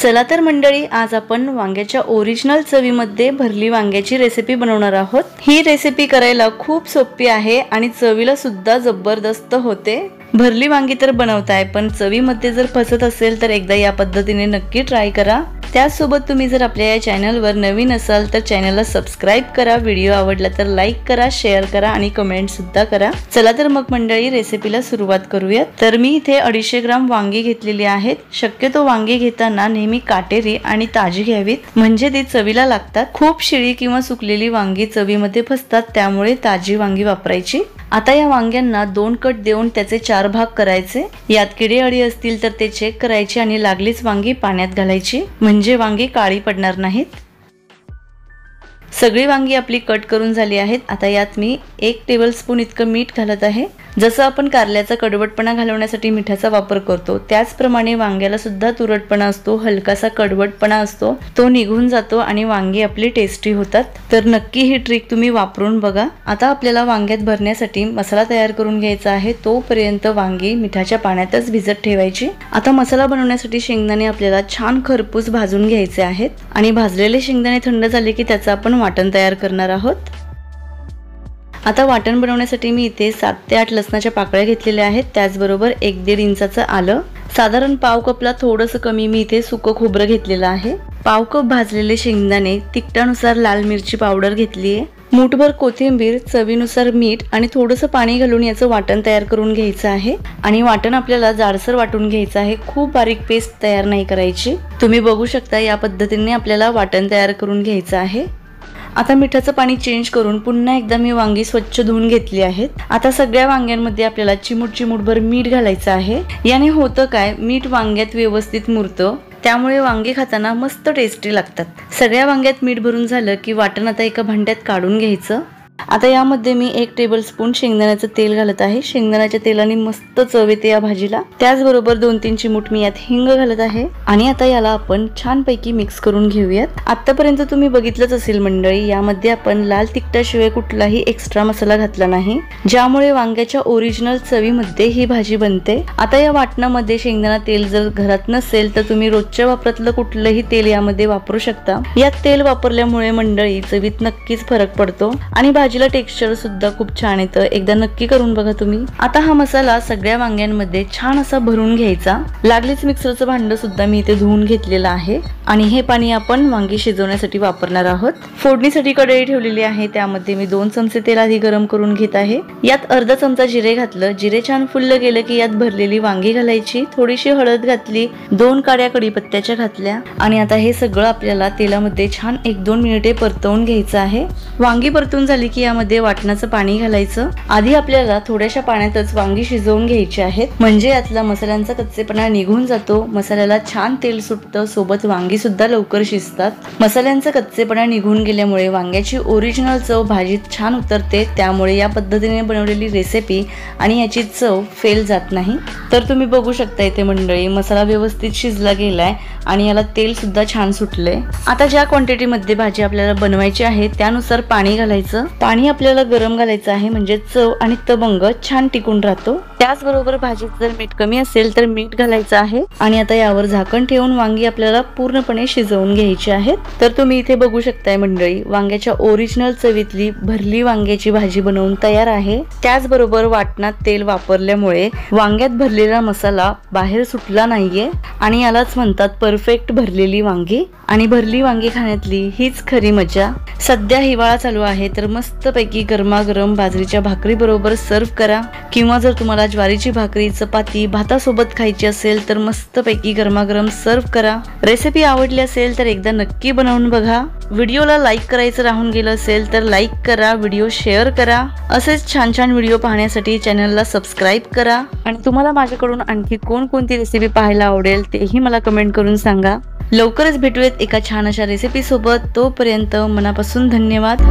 चला तर मंडळी, आज आपण वांग्याच्या ओरिजिनल चवीमध्ये भरली वांग्याची रेसिपी बनवणार आहोत। ही रेसिपी करायला खूप सोपी आहे आणि चवीला सुद्धा जबरदस्त होते। भरली वांगी तर बनवताय, पण चवीमध्ये जर फसत असेल तर एकदा या पद्धतीने नक्की ट्राय करा। त्यासोबत तुम्ही जर आपल्या या चॅनलवर नवीन असाल तर चॅनलला सबस्क्राइब करा, व्हिडिओ आवडला तर लाईक करा, शेअर करा आणि कमेंट सुद्धा करा। चला तर मग मंडळी, रेसिपीला सुरुवात करूया। तर मी इथे 250 ग्राम वांगी घेतलेली आहेत। शक्यतो वांगी घेताना नेहमी काटेरी आणि ताजी घ्यावीत, म्हणजे ती चवीला लागतात। खूप शिळी किंवा सुकलेली वांगी चवीमध्ये फसतात, त्यामुळे ताजी वांगी वापरायची। आता या वांग्यांना 2 कट देऊन त्याचे 4 भाग करायचे। यात किडे अळी असतील तर ते चेक करायचे आणि लागलीच वांगी पाण्यात घालायची, म्हणजे वांगी काळी पडणार नाहीत। सगळी वांगी आपली कट करून झाली आहेत। आता यात मी 1 टेबलस्पून इतकं मीठ घालत आहे। जसं आपण कारल्याचा कडवटपणा घालवण्यासाठी मिठाचा वापर करतो, त्याचप्रमाणे वांग्याला सुद्धा तुरटपणा असतो, हलकासा कडवटपणा असतो, तो निघून जातो आणि वांगी आपली टेस्टी होतात। तर नक्की ही ट्रिक तुम्ही वापरून बघा। आता आपल्याला वांग्यात भरण्यासाठी मसाला तयार करून घ्यायचा आहे, तोपर्यंत वांगी मिठाच्या पाण्यातच भिजत ठेवायची। आता मसाला बनवण्यासाठी शेंगदाणे आपल्याला छान खरपूस भाजून घ्यायचे आहेत आणि भाजलेले शेंगदाणे थंड झाले की त्याचं आपण वाटण तयार करणार आहोत। आता वाटण बनवण्यासाठी मी इथे 7 ते 8 लसणाच्या पाकळ्या घेतलेल्या आहेत, त्याचबरोबर 1-1.5 इंचाचं आलं, साधारण पाव कपला थोडंसं कमी मी इथे सुकं खोबरं घेतलेलं आहे, पाव कप भाजलेले शेंगदाणे, तिखटानुसार लाल मिरची पावडर घेतली आहे, मूठभर कोथिंबीर, चवीनुसार मीठ आणि थोडंसं पाणी घालून याचं वाटण तयार करून घ्यायचं आहे। आणि वाटण आपल्याला जाडसर वाटून घ्यायचं आहे, खूप बारीक पेस्ट तयार नाही करायची। तुम्ही बघू शकता या पद्धतीने आपल्याला वाटण तयार करून घ्यायचं आहे। आता मिठाचं पाणी चेंज करून पुन्हा एकदा मी वांगी स्वच्छ धुवून घेतली आहेत। आता सगळ्या वांग्यांमध्ये आपल्याला चिमूटभर मीठ घालायचं आहे। याने होतं काय, मीठ वांग्यात व्यवस्थित मुरतं, त्यामुळे वांगे खाताना मस्त टेस्टी लागतात। सगळ्या वांग्यात मीठ भरून झालं की वाटण आता एका भांड्यात काढून घ्यायचं। आता यामध्ये मी 1 टेबलस्पून शेंगदाण्याचं तेल घालत आहे। शेंगदाण्याच्या तेलाने मस्त चव येते या भाजीला। त्याचबरोबर 2-3 चिमूट मी यात हिंग घालत आहे आणि आता याला आपण छानपैकी मिक्स करून घेऊयात। आतापर्यंत तुम्ही बघितलंच असेल मंडळी, यामध्ये आपण लाल तिखटाशिवाय कुठलाही एक्स्ट्रा मसाला घातला नाही, ज्यामुळे वांग्याच्या ओरिजिनल चवीमध्ये ही भाजी बनते। आता या वाटणामध्ये शेंगदाणा तेल जर घरात नसेल तर तुम्ही रोजच्या वापरातलं कुठलंही तेल यामध्ये वापरू शकता। यात तेल वापरल्यामुळे मंडळी चवीत नक्कीच फरक पडतो आणि भाजीला टेक्स्चर सुद्धा खूप छान येतं, एकदा नक्की करून बघा तुम्ही। आता हा मसाला सगळ्या वांग्यांमध्ये छान असा भरून घ्यायचा। लागलीच मिक्सरचं भांडं सुद्धा मी इथे धुवून घेतलेलं आहे आणि हे पाणी आपण वांगी शिजवण्यासाठी वापरणार आहोत। फोडणीसाठी कढई ठेवलेली आहे, त्यामध्ये मी 2 चमचे तेल आधी गरम करून घेत आहे। यात अर्धा चमचा जिरे घातलं, जिरे छान फुललं गेलं की यात भरलेली वांगी घालायची, थोडीशी हळद घातली, 2 काड्या कढीपत्त्याच्या घातल्या आणि आता हे सगळं आपल्याला तेलामध्ये छान 1-2 मिनिटे परतवून घ्यायचं आहे। वांगी परतून झाली की यामध्ये वाटणाचं पाणी घालायचं। आधी आपल्याला थोड्याशा पाण्यातच वांगी शिजवून घ्यायची आहेत, म्हणजे यातला मसाल्यांचा कच्चेपणा निघून जातो, मसाल्याला छान तेल सुटतं, सोबत वांगी सुद्धा लवकर शिजतात। मसाल्यांचा कच्चेपणा निघून गेल्यामुळे वांग्याची ओरिजिनल चव भाजीत छान उतरते, त्यामुळे या पद्धतीने बनवलेली रेसिपी आणि याची चव फेल जात नाही। तर तुम्ही बघू शकता इथे मंडळी, मसाला व्यवस्थित शिजला गेलाय आणि याला तेल सुद्धा छान सुटलंय। आता ज्या क्वांटिटी मध्ये भाजी आपल्याला बनवायची आहे त्यानुसार पाणी घालायचं। पाणी आपल्याला गरम घालायचं आहे, म्हणजे चव आणि तबंग छान टिकून राहतो। त्याचबरोबर भाजीत जर मीठ कमी असेल तर मीठ घालायचं आहे आणि आता यावर झाकण ठेवून वांगी आपल्याला पूर्णपणे शिजवून घ्यायची आहेत। तर तुम्ही इथे बघू शकताय मंडळी, वांग्याच्या ओरिजिनल चवीतली भरली वांग्याची भाजी बनवून तयार आहे। त्याचबरोबर वाटणात तेल वापरल्यामुळे वांग्यात भरलेला मसाला बाहेर सुटला नाहीये आणि यालाच म्हणतात परफेक्ट भरलेली वांगी। आणि भरली वांगी खाण्यातली हीच खरी मजा। सध्या हिवाळा चालू आहे तर मस्तपैकी गरमागरम बाजरीच्या भाकरी बरोबर सर्व करा, किंवा जर तुम्हाला ज्वारीची भाकरी, चपाती, भातासोबत खायची असेल तर मस्तपैकी गरमागरम सर्व करा। रेसिपी आवडली असेल तर एकदा नक्की बनवून बघा। व्हिडिओला लाईक करायचं राहून गेलं असेल तर लाईक करा, व्हिडिओ शेअर करा। असेच छान छान व्हिडिओ पाहण्यासाठी चॅनलला सबस्क्राईब करा आणि तुम्हाला माझ्याकडून आणखी कोणकोणती रेसिपी पाहायला आवडेल तेही मला कमेंट करून सांगा। लवकरच भेटूयात एका छान अशा रेसिपी सोबत, तोपर्यंत मनापासून धन्यवाद।